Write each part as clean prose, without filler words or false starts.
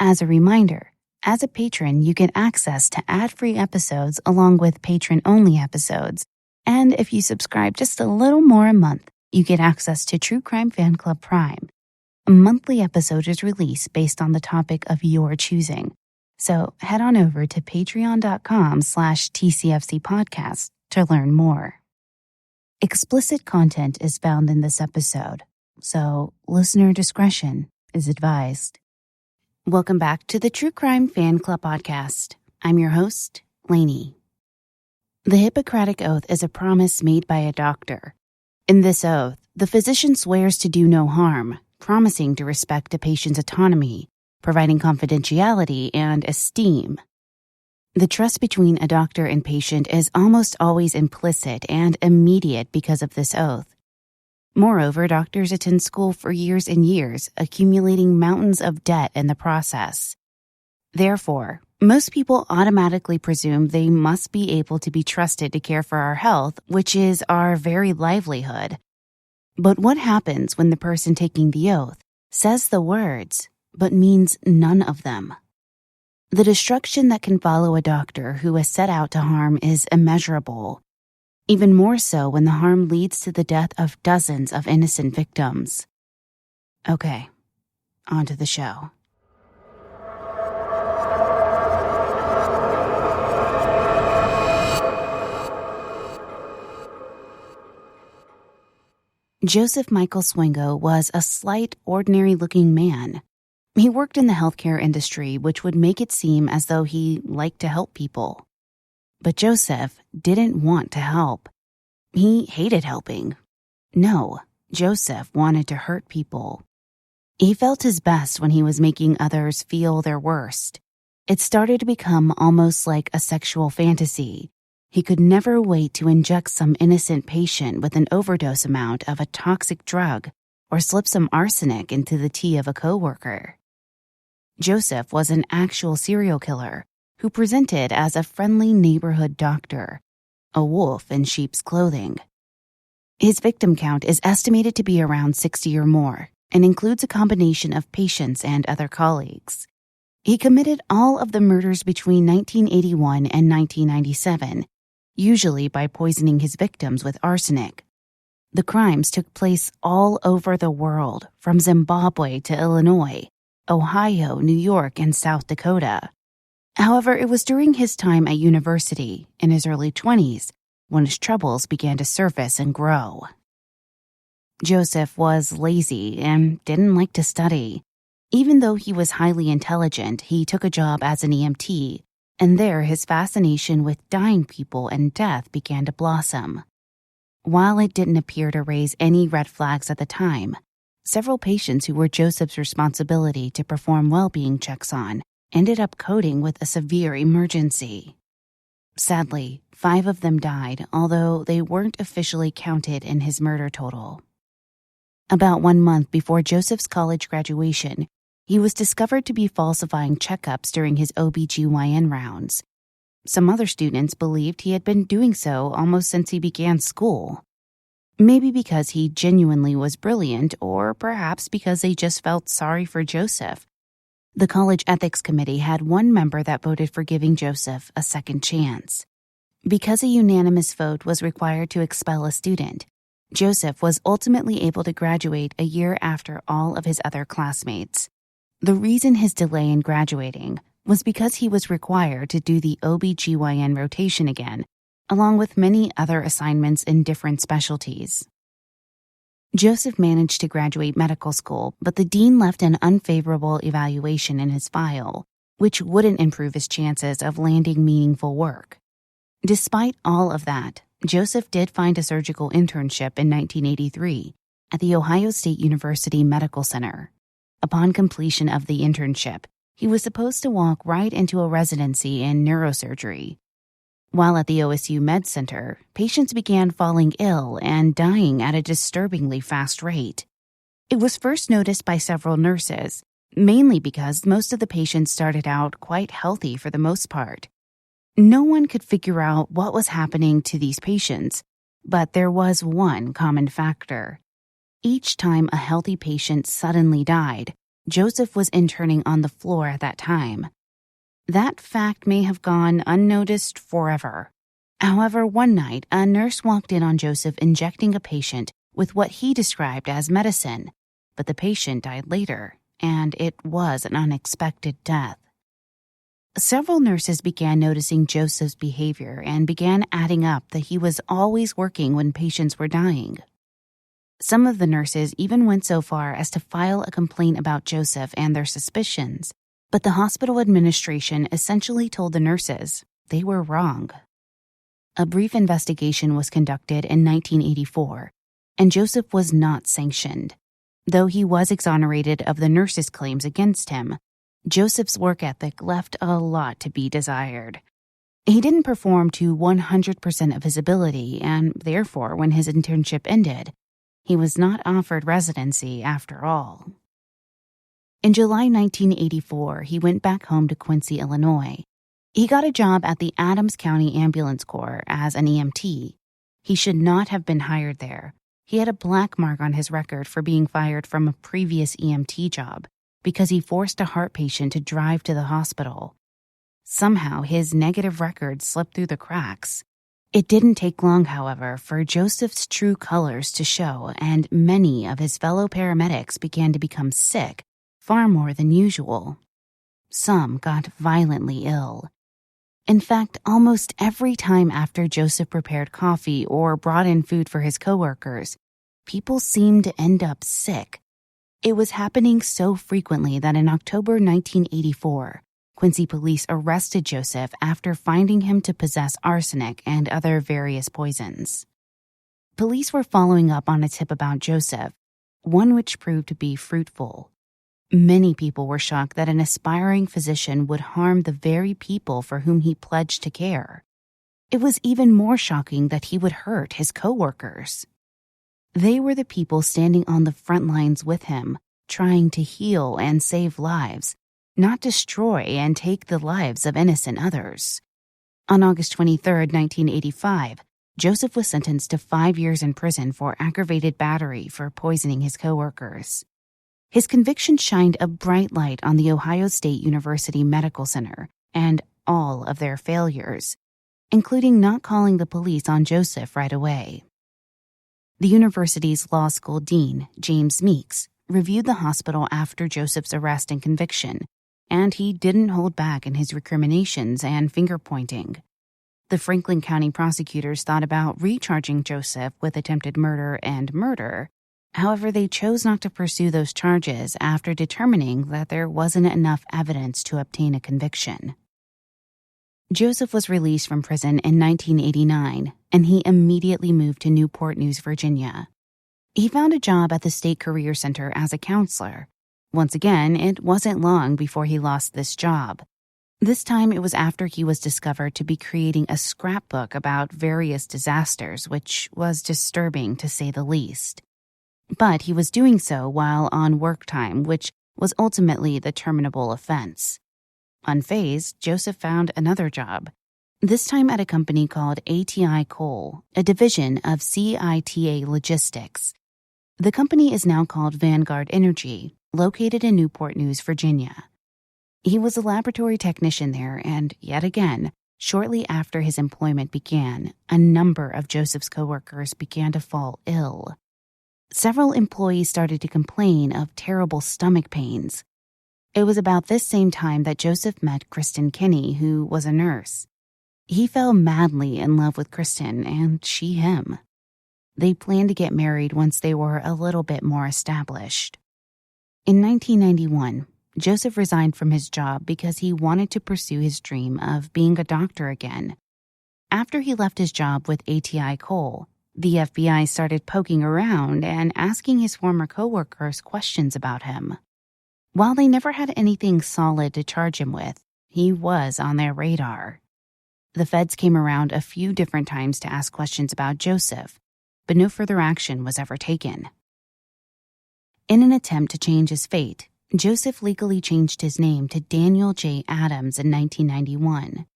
As a reminder, as a patron, you get access to ad-free episodes along with patron-only episodes. And if you subscribe just a little more a month, you get access to True Crime Fan Club Prime. A monthly episode is released based on the topic of your choosing. So head on over to patreon.com/TCFC podcast to learn more. Explicit content is found in this episode, so listener discretion is advised. Welcome back to the True Crime Fan Club podcast. I'm your host, Lainey. The Hippocratic Oath is a promise made by a doctor. In this oath, the physician swears to do no harm, promising to respect a patient's autonomy, providing confidentiality and esteem. The trust between a doctor and patient is almost always implicit and immediate because of this oath. Moreover, doctors attend school for years and years, accumulating mountains of debt in the process. Therefore, most people automatically presume they must be able to be trusted to care for our health, which is our very livelihood. But what happens when the person taking the oath says the words, but means none of them? The destruction that can follow a doctor who has set out to harm is immeasurable. Even more so when the harm leads to the death of dozens of innocent victims. Okay, on to the show. Joseph Michael Swango was a slight, ordinary-looking man. He worked in the healthcare industry, which would make it seem as though he liked to help people. But Joseph didn't want to help. He hated helping. No, Joseph wanted to hurt people. He felt his best when he was making others feel their worst. It started to become almost like a sexual fantasy. He could never wait to inject some innocent patient with an overdose amount of a toxic drug or slip some arsenic into the tea of a coworker. Joseph was an actual serial killer who presented as a friendly neighborhood doctor, a wolf in sheep's clothing. His victim count is estimated to be around 60 or more and includes a combination of patients and other colleagues. He committed all of the murders between 1981 and 1997, usually by poisoning his victims with arsenic. The crimes took place all over the world, from Zimbabwe to Illinois, Ohio, New York, and South Dakota. However, it was during his time at university, in his early 20s, when his troubles began to surface and grow. Joseph was lazy and didn't like to study. Even though he was highly intelligent, he took a job as an EMT, and there his fascination with dying people and death began to blossom. While it didn't appear to raise any red flags at the time, several patients who were Joseph's responsibility to perform well-being checks on ended up coding with a severe emergency. Sadly, 5 of them died, although they weren't officially counted in his murder total. About 1 month before Joseph's college graduation, he was discovered to be falsifying checkups during his OBGYN rounds. Some other students believed he had been doing so almost since he began school. Maybe because he genuinely was brilliant, or perhaps because they just felt sorry for Joseph. The college ethics committee had one member that voted for giving Joseph a second chance. Because a unanimous vote was required to expel a student, Joseph was ultimately able to graduate a year after all of his other classmates. The reason his delay in graduating was because he was required to do the OBGYN rotation again, along with many other assignments in different specialties. Joseph managed to graduate medical school, but the dean left an unfavorable evaluation in his file, which wouldn't improve his chances of landing meaningful work. Despite all of that, Joseph did find a surgical internship in 1983 at the Ohio State University Medical Center. Upon completion of the internship, he was supposed to walk right into a residency in neurosurgery. While at the OSU Med Center, patients began falling ill and dying at a disturbingly fast rate. It was first noticed by several nurses, mainly because most of the patients started out quite healthy for the most part. No one could figure out what was happening to these patients, but there was one common factor. Each time a healthy patient suddenly died, Joseph was interning on the floor at that time. That fact may have gone unnoticed forever. However, one night, a nurse walked in on Joseph injecting a patient with what he described as medicine, but the patient died later, and it was an unexpected death. Several nurses began noticing Joseph's behavior and began adding up that he was always working when patients were dying. Some of the nurses even went so far as to file a complaint about Joseph and their suspicions, but the hospital administration essentially told the nurses they were wrong. A brief investigation was conducted in 1984, and Joseph was not sanctioned. Though he was exonerated of the nurses' claims against him, Joseph's work ethic left a lot to be desired. He didn't perform to 100% of his ability, and therefore, when his internship ended, he was not offered residency after all. In July 1984, he went back home to Quincy, Illinois. He got a job at the Adams County Ambulance Corps as an EMT. He should not have been hired there. He had a black mark on his record for being fired from a previous EMT job because he forced a heart patient to drive to the hospital. Somehow, his negative record slipped through the cracks. It didn't take long, however, for Joseph's true colors to show, and many of his fellow paramedics began to become sick, far more than usual. Some got violently ill. In fact, almost every time after Joseph prepared coffee or brought in food for his coworkers, people seemed to end up sick. It was happening so frequently that in October 1984, Quincy police arrested Joseph after finding him to possess arsenic and other various poisons. Police were following up on a tip about Joseph, one which proved to be fruitful. Many people were shocked that an aspiring physician would harm the very people for whom he pledged to care. It was even more shocking that he would hurt his coworkers. They were the people standing on the front lines with him, trying to heal and save lives, not destroy and take the lives of innocent others. On August 23, 1985, Joseph was sentenced to 5 years in prison for aggravated battery for poisoning his coworkers. His conviction shined a bright light on the Ohio State University Medical Center and all of their failures, including not calling the police on Joseph right away. The university's law school dean, James Meeks, reviewed the hospital after Joseph's arrest and conviction, and he didn't hold back in his recriminations and finger-pointing. The Franklin County prosecutors thought about recharging Joseph with attempted murder and murder. However, they chose not to pursue those charges after determining that there wasn't enough evidence to obtain a conviction. Joseph was released from prison in 1989, and he immediately moved to Newport News, Virginia. He found a job at the State Career Center as a counselor. Once again, it wasn't long before he lost this job. This time it was after he was discovered to be creating a scrapbook about various disasters, which was disturbing to say the least. But he was doing so while on work time, which was ultimately the terminable offense. Unfazed, Joseph found another job, this time at a company called ATI Coal, a division of CITA Logistics. The company is now called Vanguard Energy, located in Newport News, Virginia. He was a laboratory technician there, and yet again, shortly after his employment began, a number of Joseph's coworkers began to fall ill. Several employees started to complain of terrible stomach pains. It was about this same time that Joseph met Kristen Kinney, who was a nurse. He fell madly in love with Kristen, and she him. They planned to get married once they were a little bit more established. In 1991, Joseph resigned from his job because he wanted to pursue his dream of being a doctor again. After he left his job with ATI Coal, the FBI started poking around and asking his former coworkers questions about him. While they never had anything solid to charge him with, he was on their radar. The feds came around a few different times to ask questions about Joseph, but no further action was ever taken. In an attempt to change his fate, Joseph legally changed his name to Daniel J. Adams in 1991.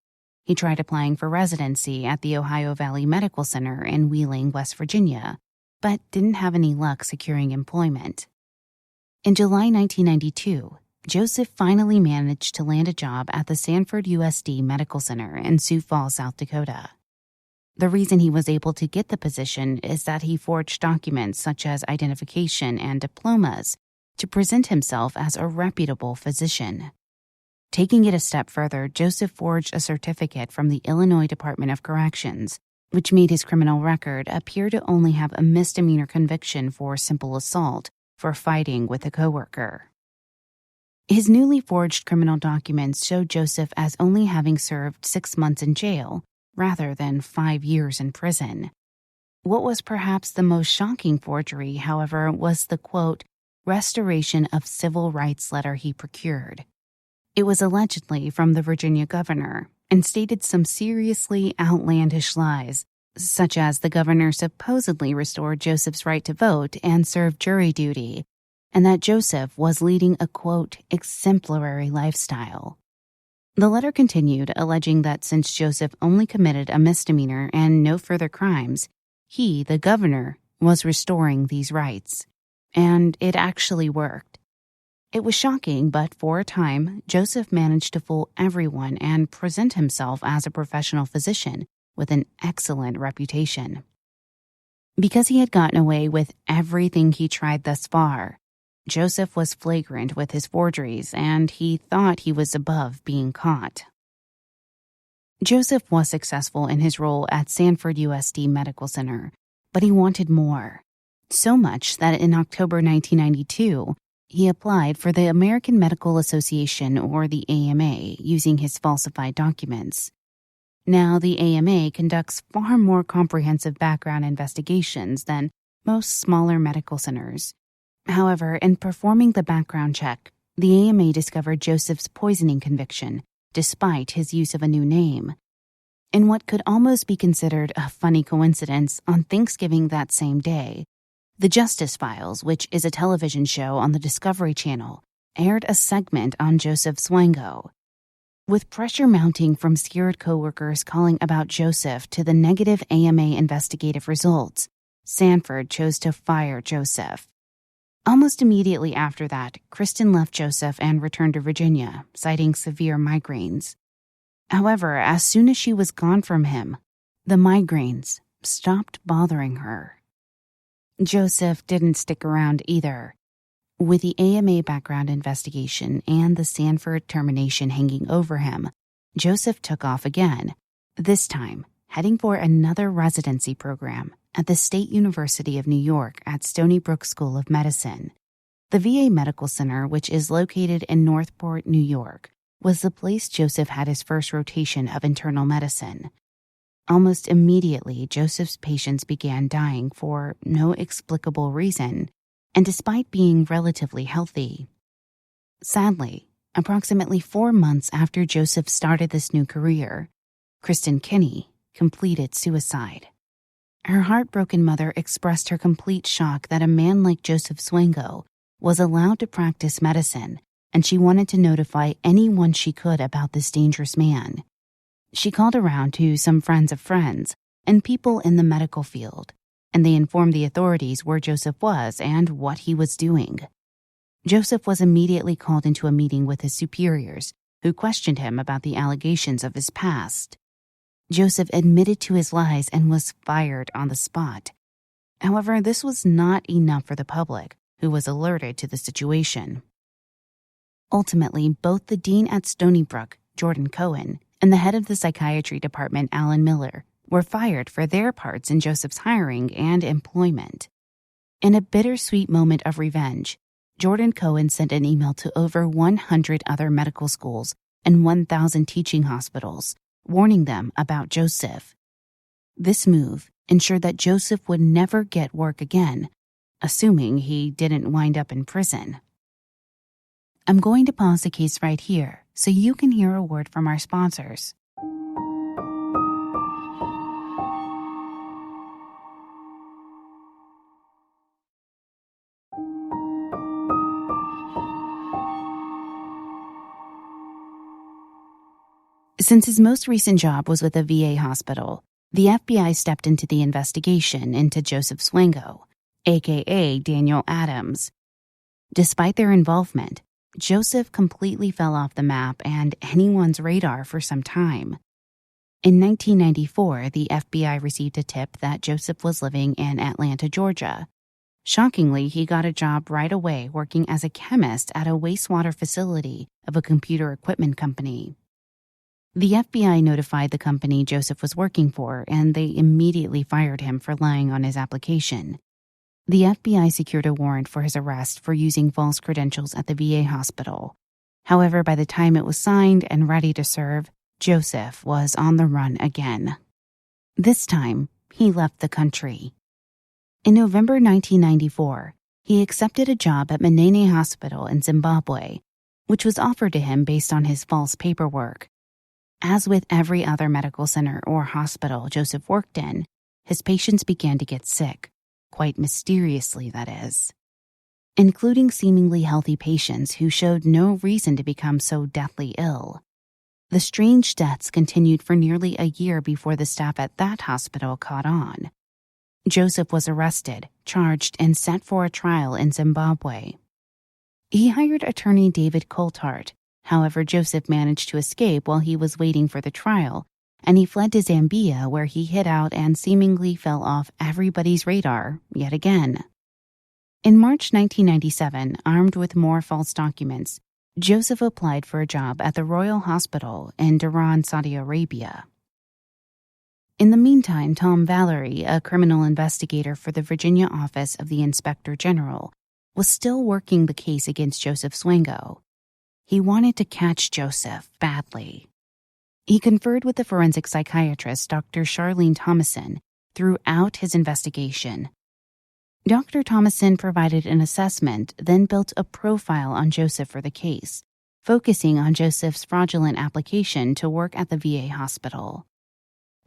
He tried applying for residency at the Ohio Valley Medical Center in Wheeling, West Virginia, but didn't have any luck securing employment. In July 1992, Joseph finally managed to land a job at the Sanford USD Medical Center in Sioux Falls, South Dakota. The reason he was able to get the position is that he forged documents such as identification and diplomas to present himself as a reputable physician. Taking it a step further, Joseph forged a certificate from the Illinois Department of Corrections, which made his criminal record appear to only have a misdemeanor conviction for simple assault for fighting with a coworker. His newly forged criminal documents showed Joseph as only having served 6 months in jail rather than 5 years in prison. What was perhaps the most shocking forgery, however, was the, quote, restoration of civil rights letter he procured. It was allegedly from the Virginia governor and stated some seriously outlandish lies, such as the governor supposedly restored Joseph's right to vote and serve jury duty, and that Joseph was leading a, quote, exemplary lifestyle. The letter continued, alleging that since Joseph only committed a misdemeanor and no further crimes, he, the governor, was restoring these rights. And it actually worked. It was shocking, but for a time, Joseph managed to fool everyone and present himself as a professional physician with an excellent reputation. Because he had gotten away with everything he tried thus far, Joseph was flagrant with his forgeries, and he thought he was above being caught. Joseph was successful in his role at Sanford USD Medical Center, but he wanted more. So much that in October 1992, he applied for the American Medical Association, or the AMA, using his falsified documents. Now, the AMA conducts far more comprehensive background investigations than most smaller medical centers. However, in performing the background check, the AMA discovered Joseph's poisoning conviction, despite his use of a new name. In what could almost be considered a funny coincidence, on Thanksgiving that same day, The Justice Files, which is a television show on the Discovery Channel, aired a segment on Joseph Swango. With pressure mounting from scared coworkers calling about Joseph to the negative AMA investigative results, Sanford chose to fire Joseph. Almost immediately after that, Kristen left Joseph and returned to Virginia, citing severe migraines. However, as soon as she was gone from him, the migraines stopped bothering her. Joseph didn't stick around either. With the AMA background investigation and the Sanford termination hanging over him, Joseph took off again, this time heading for another residency program at the State University of New York at Stony Brook School of Medicine. The VA Medical Center, which is located in Northport, New York, was the place Joseph had his first rotation of internal medicine. Almost immediately, Joseph's patients began dying for no explicable reason, and despite being relatively healthy. Sadly, approximately 4 months after Joseph started this new career, Kristen Kinney completed suicide. Her heartbroken mother expressed her complete shock that a man like Joseph Swango was allowed to practice medicine, and she wanted to notify anyone she could about this dangerous man. She called around to some friends of friends and people in the medical field, and they informed the authorities where Joseph was and what he was doing. Joseph was immediately called into a meeting with his superiors, who questioned him about the allegations of his past. Joseph admitted to his lies and was fired on the spot. However, this was not enough for the public, who was alerted to the situation. Ultimately, both the dean at Stony Brook, Jordan Cohen, and the head of the psychiatry department, Alan Miller, were fired for their parts in Joseph's hiring and employment. In a bittersweet moment of revenge, Jordan Cohen sent an email to over 100 other medical schools and 1,000 teaching hospitals, warning them about Joseph. This move ensured that Joseph would never get work again, assuming he didn't wind up in prison. I'm going to pause the case right here so you can hear a word from our sponsors. Since his most recent job was with a VA hospital, the FBI stepped into the investigation into Joseph Swango, a.k.a. Daniel Adams. Despite their involvement, Joseph completely fell off the map and anyone's radar for some time. In 1994, the FBI received a tip that Joseph was living in Atlanta, Georgia. Shockingly, he got a job right away working as a chemist at a wastewater facility of a computer equipment company. The FBI notified the company Joseph was working for, and they immediately fired him for lying on his application. The FBI secured a warrant for his arrest for using false credentials at the VA hospital. However, by the time it was signed and ready to serve, Joseph was on the run again. This time, he left the country. In November 1994, he accepted a job at Manene Hospital in Zimbabwe, which was offered to him based on his false paperwork. As with every other medical center or hospital Joseph worked in, his patients began to get sick, quite mysteriously, that is, including seemingly healthy patients who showed no reason to become so deathly ill. The strange deaths continued for nearly a year before the staff at that hospital caught on. Joseph was arrested, charged, and set for a trial in Zimbabwe. He hired attorney David Coulthard. However, Joseph managed to escape while he was waiting for the trial, and he fled to Zambia, where he hid out and seemingly fell off everybody's radar yet again. In March 1997, armed with more false documents, Joseph applied for a job at the Royal Hospital in Dhahran, Saudi Arabia. In the meantime, Tom Valerie, a criminal investigator for the Virginia office of the Inspector General, was still working the case against Joseph Swango. He wanted to catch Joseph badly. He conferred with the forensic psychiatrist Dr. Charlene Thomason throughout his investigation. Dr. Thomason provided an assessment, then built a profile on Joseph for the case, focusing on Joseph's fraudulent application to work at the VA hospital.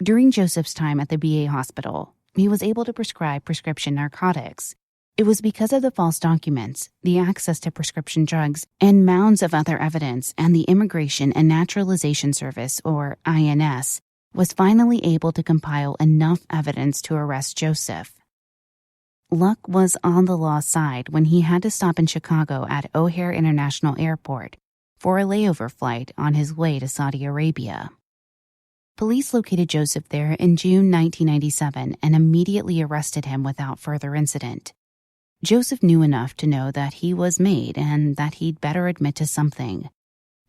During Joseph's time at the VA hospital, he was able to prescribe prescription narcotics. It was because of the false documents, the access to prescription drugs, and mounds of other evidence, and the Immigration and Naturalization Service, or INS, was finally able to compile enough evidence to arrest Joseph. Luck was on the law's side when he had to stop in Chicago at O'Hare International Airport for a layover flight on his way to Saudi Arabia. Police located Joseph there in June 1997 and immediately arrested him without further incident. Joseph knew enough to know that he was made and that he'd better admit to something.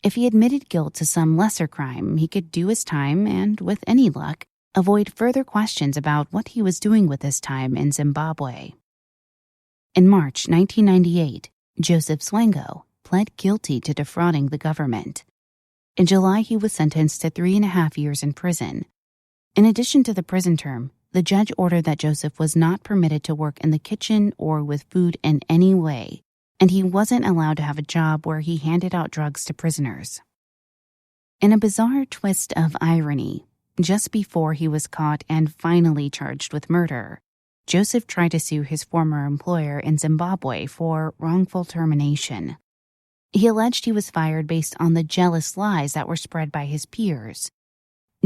If he admitted guilt to some lesser crime, he could do his time and, with any luck, avoid further questions about what he was doing with his time in Zimbabwe. In March 1998, Joseph Swango pled guilty to defrauding the government. In July, he was sentenced to 3.5 years in prison. In addition to the prison term, the judge ordered that Joseph was not permitted to work in the kitchen or with food in any way, and he wasn't allowed to have a job where he handed out drugs to prisoners. In a bizarre twist of irony, just before he was caught and finally charged with murder, Joseph tried to sue his former employer in Zimbabwe for wrongful termination. He alleged he was fired based on the jealous lies that were spread by his peers.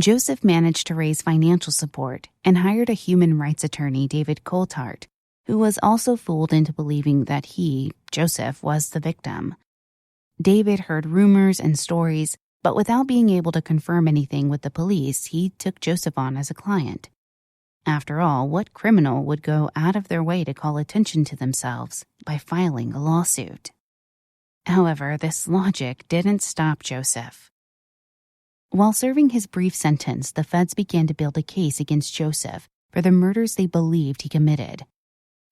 Joseph managed to raise financial support and hired a human rights attorney, David Coulthard, who was also fooled into believing that he, Joseph, was the victim. David heard rumors and stories, but without being able to confirm anything with the police, he took Joseph on as a client. After all, what criminal would go out of their way to call attention to themselves by filing a lawsuit? However, this logic didn't stop Joseph. While serving his brief sentence, the feds began to build a case against Joseph for the murders they believed he committed.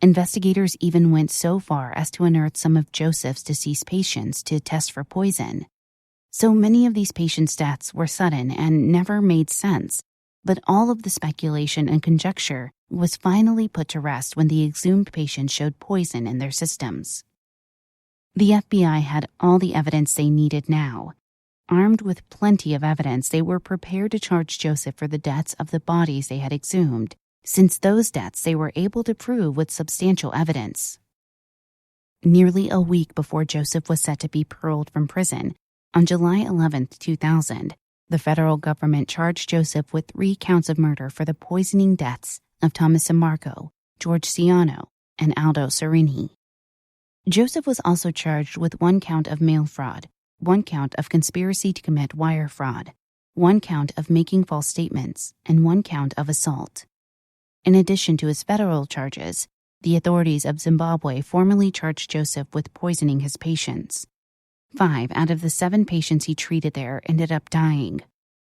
Investigators even went so far as to unearth some of Joseph's deceased patients to test for poison. So many of these patients' deaths were sudden and never made sense, but all of the speculation and conjecture was finally put to rest when the exhumed patients showed poison in their systems. The FBI had all the evidence they needed now. Armed with plenty of evidence, they were prepared to charge Joseph for the deaths of the bodies they had exhumed, since those deaths they were able to prove with substantial evidence. Nearly a week before Joseph was set to be paroled from prison, on July 11, 2000, the federal government charged Joseph with 3 counts of murder for the poisoning deaths of Thomas Marco, George Ciano, and Aldo Serini. Joseph was also charged with 1 count of mail fraud, 1 count of conspiracy to commit wire fraud, 1 count of making false statements, and 1 count of assault. In addition to his federal charges, the authorities of Zimbabwe formally charged Joseph with poisoning his patients. 5 out of the 7 patients he treated there ended up dying.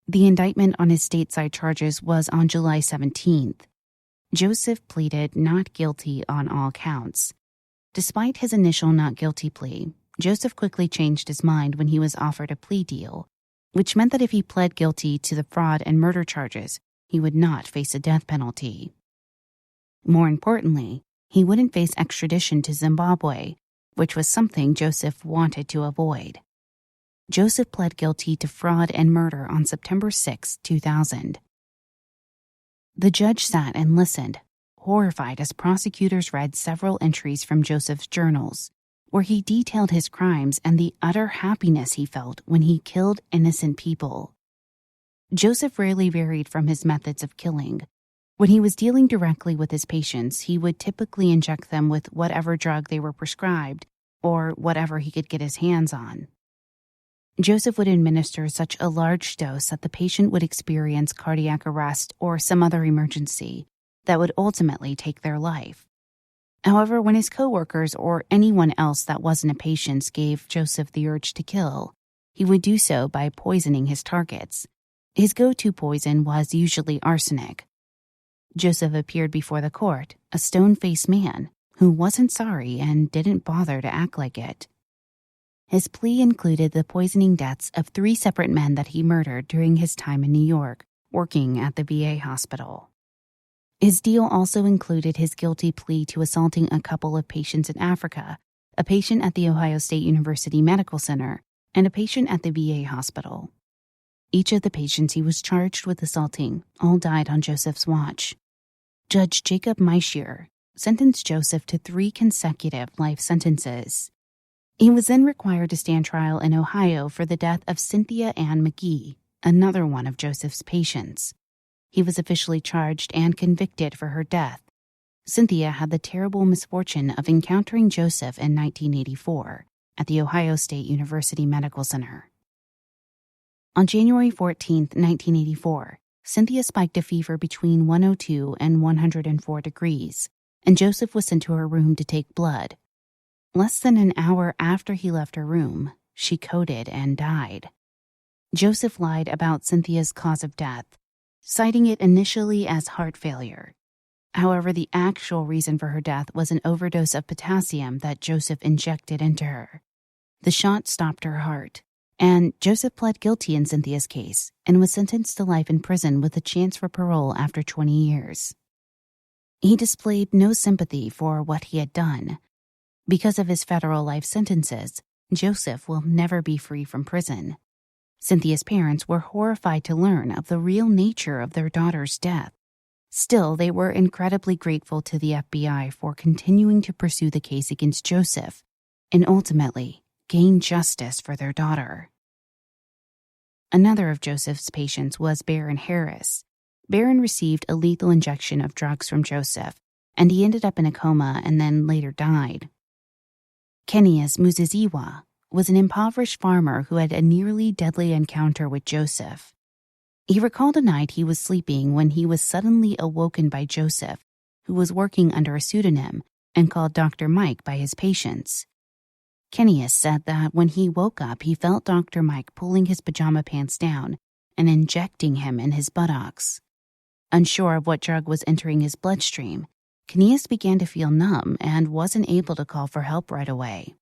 The indictment on his stateside charges was on July 17th. Joseph pleaded not guilty on all counts. Despite his initial not guilty plea, Joseph quickly changed his mind when he was offered a plea deal, which meant that if he pled guilty to the fraud and murder charges, he would not face a death penalty. More importantly, he wouldn't face extradition to Zimbabwe, which was something Joseph wanted to avoid. Joseph pled guilty to fraud and murder on September 6, 2000. The judge sat and listened, horrified as prosecutors read several entries from Joseph's journals, where he detailed his crimes and the utter happiness he felt when he killed innocent people. Joseph rarely varied from his methods of killing. When he was dealing directly with his patients, he would typically inject them with whatever drug they were prescribed or whatever he could get his hands on. Joseph would administer such a large dose that the patient would experience cardiac arrest or some other emergency that would ultimately take their life. However, when his coworkers or anyone else that wasn't a patient gave Joseph the urge to kill, he would do so by poisoning his targets. His go-to poison was usually arsenic. Joseph appeared before the court, a stone-faced man who wasn't sorry and didn't bother to act like it. His plea included the poisoning deaths of 3 separate men that he murdered during his time in New York, working at the VA hospital. His deal also included his guilty plea to assaulting a couple of patients in Africa, a patient at the Ohio State University Medical Center, and a patient at the VA hospital. Each of the patients he was charged with assaulting all died on Joseph's watch. Judge Jacob Meishier sentenced Joseph to 3 consecutive life sentences. He was then required to stand trial in Ohio for the death of Cynthia Ann McGee, another one of Joseph's patients. He was officially charged and convicted for her death. Cynthia had the terrible misfortune of encountering Joseph in 1984 at the Ohio State University Medical Center. On January 14, 1984, Cynthia spiked a fever between 102 and 104 degrees, and Joseph was sent to her room to take blood. Less than an hour after he left her room, she coded and died. Joseph lied about Cynthia's cause of death, citing it initially as heart failure. However, the actual reason for her death was an overdose of potassium that Joseph injected into her. The shot stopped her heart, and Joseph pled guilty in Cynthia's case and was sentenced to life in prison with a chance for parole after 20 years. He displayed no sympathy for what he had done. Because of his federal life sentences, Joseph will never be free from prison. Cynthia's parents were horrified to learn of the real nature of their daughter's death. Still, they were incredibly grateful to the FBI for continuing to pursue the case against Joseph and ultimately gain justice for their daughter. Another of Joseph's patients was Baron Harris. Baron received a lethal injection of drugs from Joseph, and he ended up in a coma and then later died. Kenius Muziziwa was an impoverished farmer who had a nearly deadly encounter with Joseph. He recalled a night he was sleeping when he was suddenly awoken by Joseph, who was working under a pseudonym and called Dr. Mike by his patients. Kenius said that when he woke up, he felt Dr. Mike pulling his pajama pants down and injecting him in his buttocks. Unsure of what drug was entering his bloodstream, Kenius began to feel numb and wasn't able to call for help right away.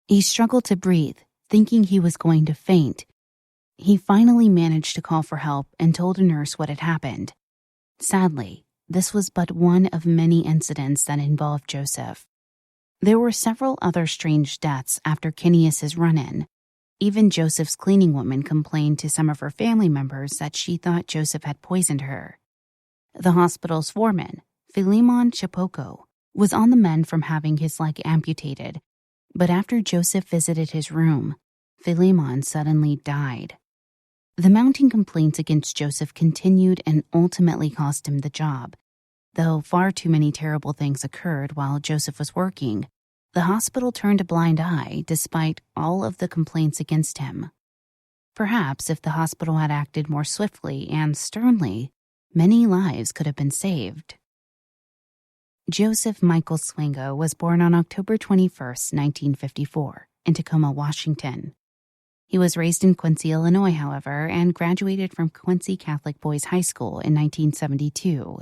He struggled to breathe, thinking he was going to faint. He finally managed to call for help and told a nurse what had happened. Sadly, this was but one of many incidents that involved Joseph. There were several other strange deaths after Kenius's run-in. Even Joseph's cleaning woman complained to some of her family members that she thought Joseph had poisoned her. The hospital's foreman, Philemon Chapoko, was on the mend from having his leg amputated, but after Joseph visited his room, Philemon suddenly died. The mounting complaints against Joseph continued and ultimately cost him the job. Though far too many terrible things occurred while Joseph was working, the hospital turned a blind eye despite all of the complaints against him. Perhaps if the hospital had acted more swiftly and sternly, many lives could have been saved. Joseph Michael Swango was born on October 21, 1954, in Tacoma, Washington. He was raised in Quincy, Illinois, however, and graduated from Quincy Catholic Boys High School in 1972.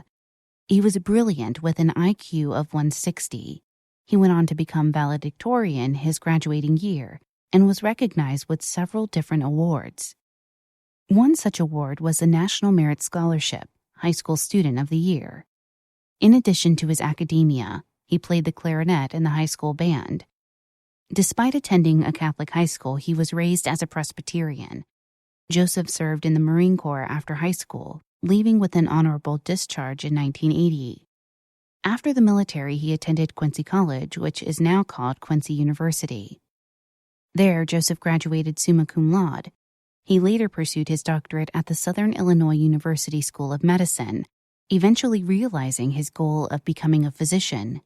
He was brilliant with an IQ of 160. He went on to become valedictorian his graduating year and was recognized with several different awards. One such award was the National Merit Scholarship, High School Student of the Year. In addition to his academia, he played the clarinet in the high school band. Despite attending a Catholic high school, he was raised as a Presbyterian. Joseph served in the Marine Corps after high school, leaving with an honorable discharge in 1980. After the military, he attended Quincy College, which is now called Quincy University. There, Joseph graduated summa cum laude. He later pursued his doctorate at the Southern Illinois University School of Medicine, eventually realizing his goal of becoming a physician.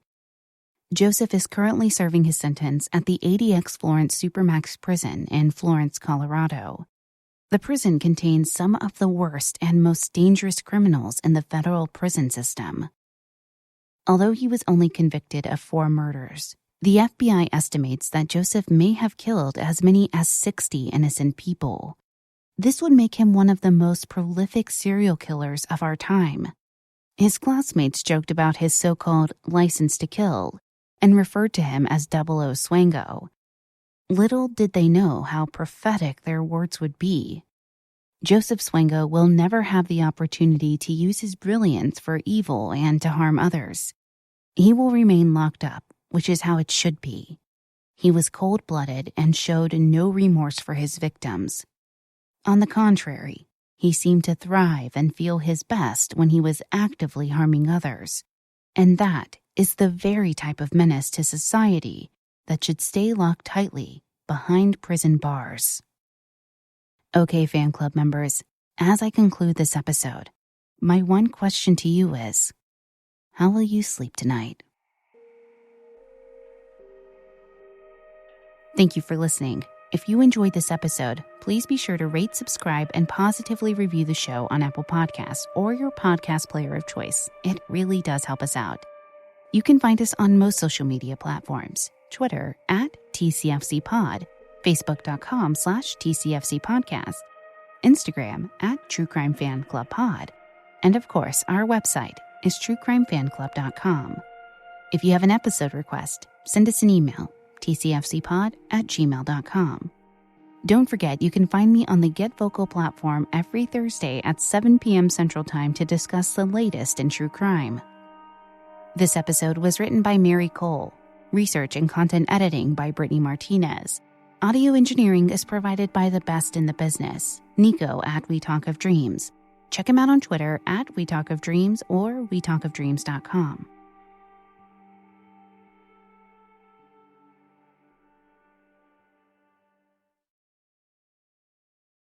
Joseph is currently serving his sentence at the ADX Florence Supermax Prison in Florence, Colorado. The prison contains some of the worst and most dangerous criminals in the federal prison system. Although he was only convicted of 4 murders, the FBI estimates that Joseph may have killed as many as 60 innocent people. This would make him one of the most prolific serial killers of our time. His classmates joked about his so-called license to kill and referred to him as 00 Swango. Little did they know how prophetic their words would be. Joseph Swango will never have the opportunity to use his brilliance for evil and to harm others. He will remain locked up, which is how it should be. He was cold-blooded and showed no remorse for his victims. On the contrary, he seemed to thrive and feel his best when he was actively harming others. And that is the very type of menace to society that should stay locked tightly behind prison bars. Okay, fan club members, as I conclude this episode, my one question to you is, how will you sleep tonight? Thank you for listening. If you enjoyed this episode, please be sure to rate, subscribe, and positively review the show on Apple Podcasts or your podcast player of choice. It really does help us out. You can find us on most social media platforms, Twitter @TCFCPod, Facebook.com/TCFCPodcast, Instagram @TrueCrimeFanClubPod, and of course, our website is TrueCrimeFanClub.com. If you have an episode request, send us an email, tcfcpod@gmail.com. Don't forget, you can find me on the Get Vocal platform every Thursday at 7 p.m. Central Time to discuss the latest in true crime. This episode was written by Mary Cole. Research and content editing by Brittany Martinez. Audio engineering is provided by the best in the business, Nico at We Talk of Dreams. Check him out on Twitter @WeTalkOfDreams or WeTalkOfDreams.com.